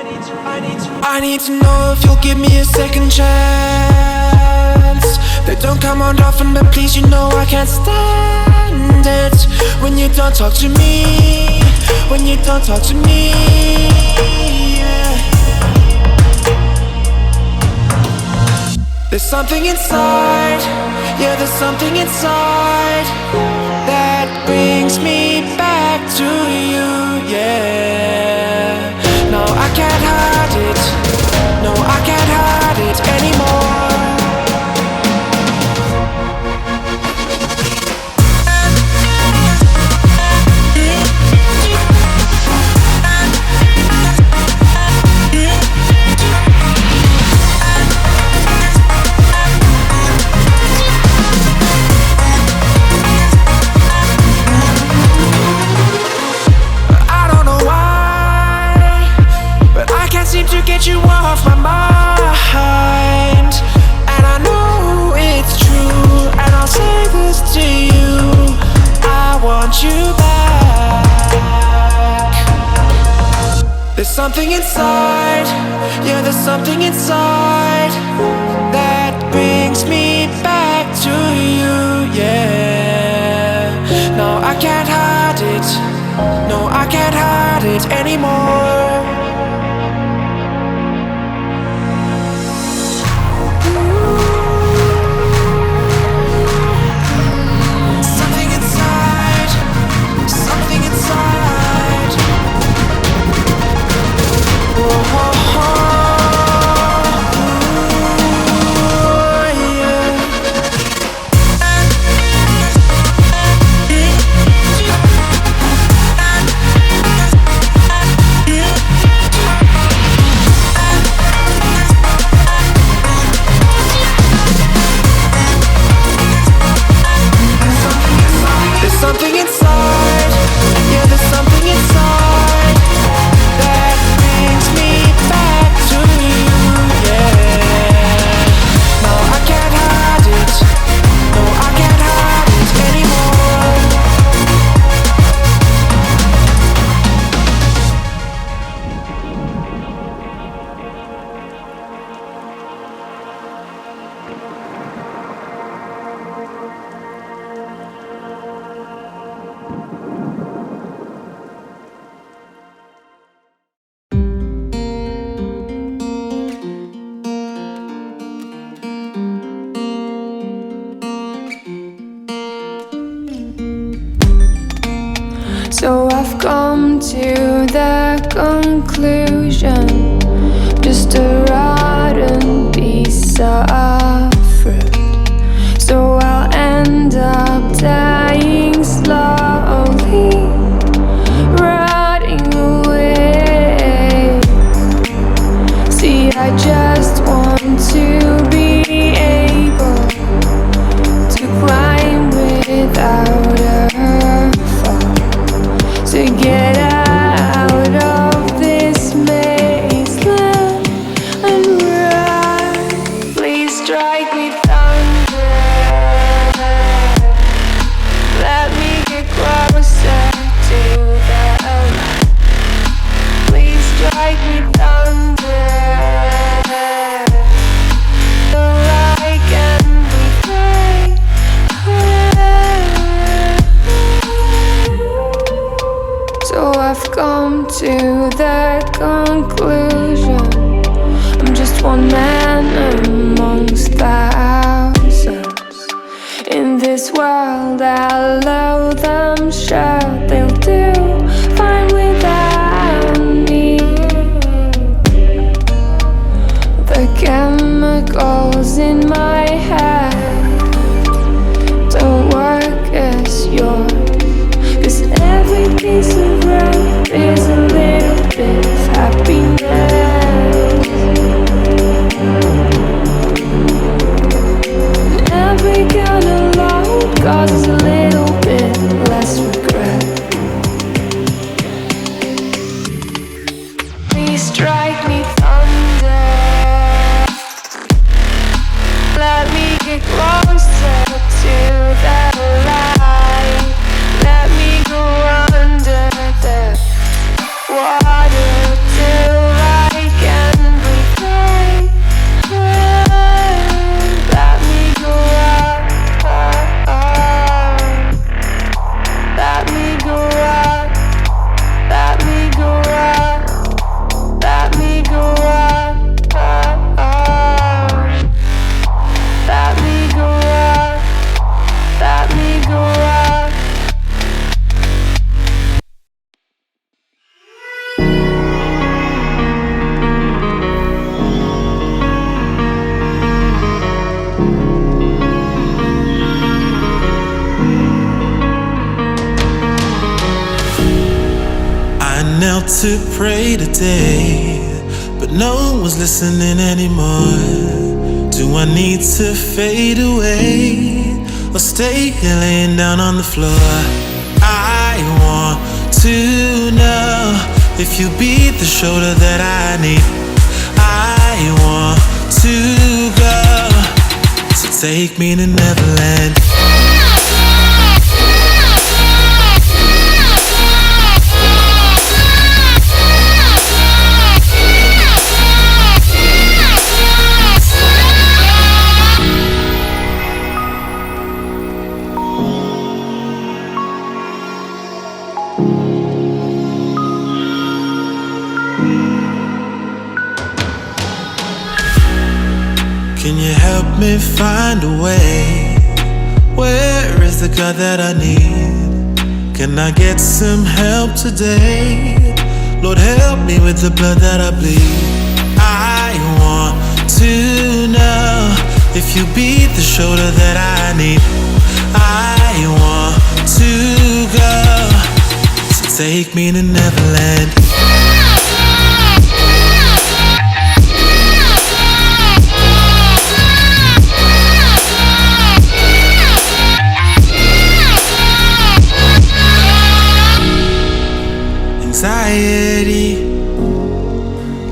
I need to know if you'll give me a second chance. They don't come around often, but please, you know I can't stand it when you don't talk to me, when you don't talk to me, yeah. There's something inside, yeah, there's something inside that brings me back to you, yeah. No, I can't hide it, no, I can't hide it anymore. To get you off my mind, and I know it's true, and I'll say this to you, I want you back. There's something inside, yeah, there's something inside that brings me back to you, yeah. No, I can't hide it, no, I can't hide it anymore. So I've come to the conclusion, just a rotten piece of fruit. So I'll end up dying slowly, rotting away. See, I just want to be able to climb without a fall, to get out of this mazeland and run. Please strike me thunder, let me get closer to the light. Please strike me thunder, so I can be free. So I've come to the conclusion, I'm just one man amongst thousands. In this world I'll loathe them, sure they'll do fine without me. The chemicals in my head don't work as yours, 'cause every piece of road is a little bit of happiness, and every kind of load causes a little bit less regret. Please strike me thunder, let me get closer to the light. Let me go under the water till I to pray today, but no one's listening anymore. Do I need to fade away or stay here laying down on the floor? I want to know if you be the shoulder that I need. I want to go, so take me to Neverland. Can you help me find a way? Where is the God that I need? Can I get some help today? Lord, help me with the blood that I bleed. I want to know if you be the shoulder that I need. I want to go, so take me to Neverland. Anxiety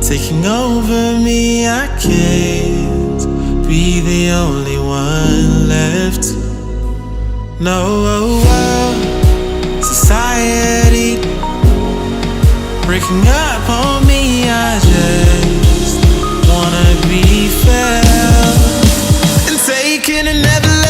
taking over me, I can't be the only one left. No, society breaking up on me, I just wanna be felt and taken and never left.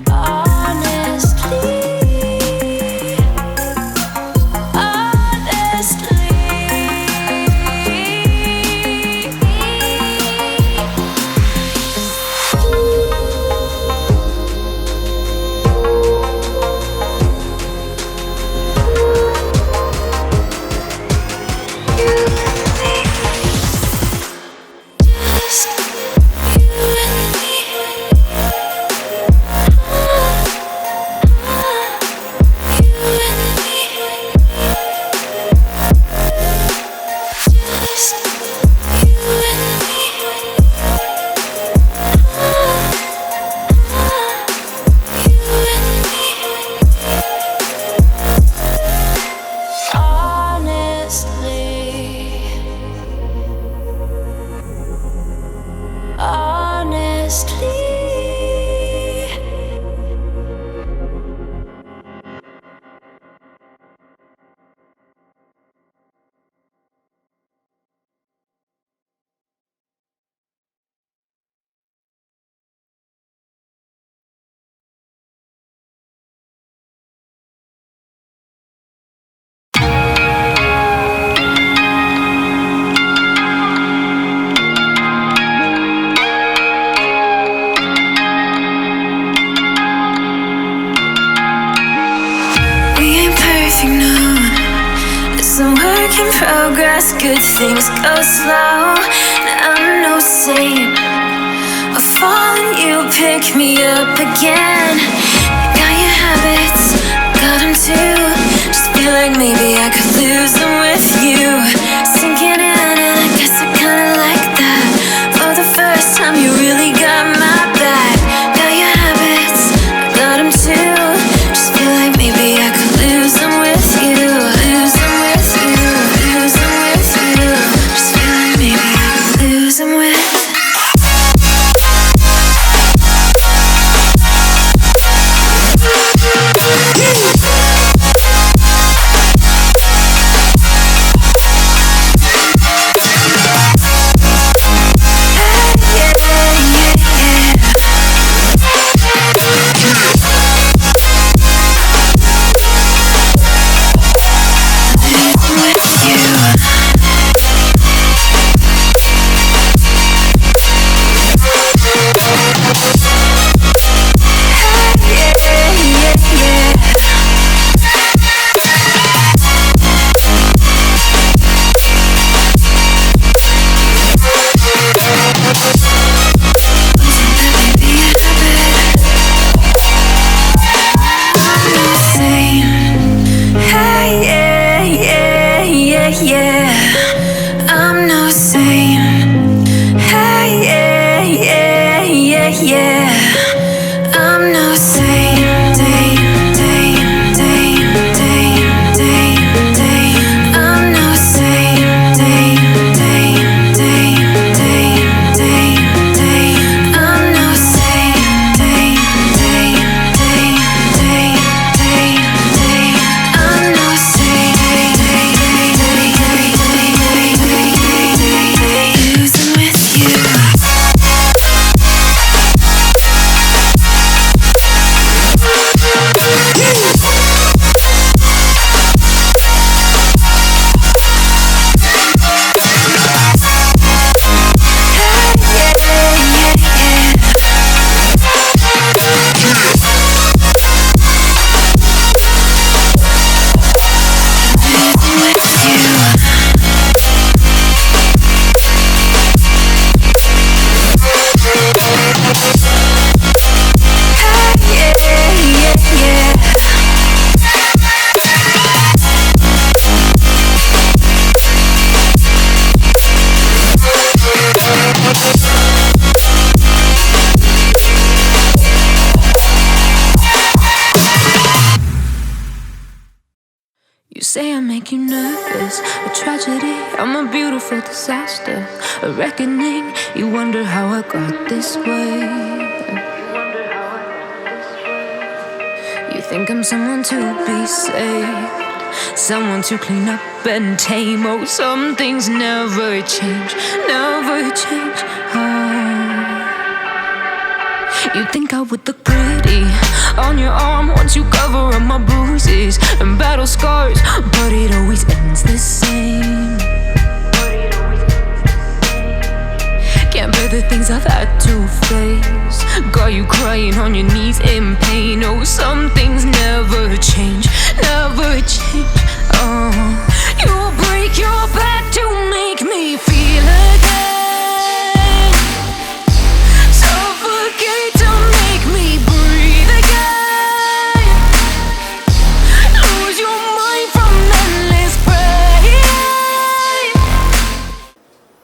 Honestly making progress, good things go slow. And I'm no saint. I fall and you pick me up again. You got your habits, got them too. Just feel like maybe I could lose them with you. Sinking in and I guess I kinda like that. For the first time you really got my back. Got your habits, got them too. Just feel like maybe I could lose them with you. Lose them with you, lose them with you. Just feel like maybe I could lose them with you. Say I make you nervous, a tragedy, I'm a beautiful disaster, a reckoning, you wonder how I got this way. You think I'm someone to be saved, someone to clean up and tame. Oh, some things never change, never change. You think I would look pretty on your arm once you cover up my bruises and battle scars, but it always ends the same. Can't bear the things I've had to face, got you crying on your knees in pain. Oh, something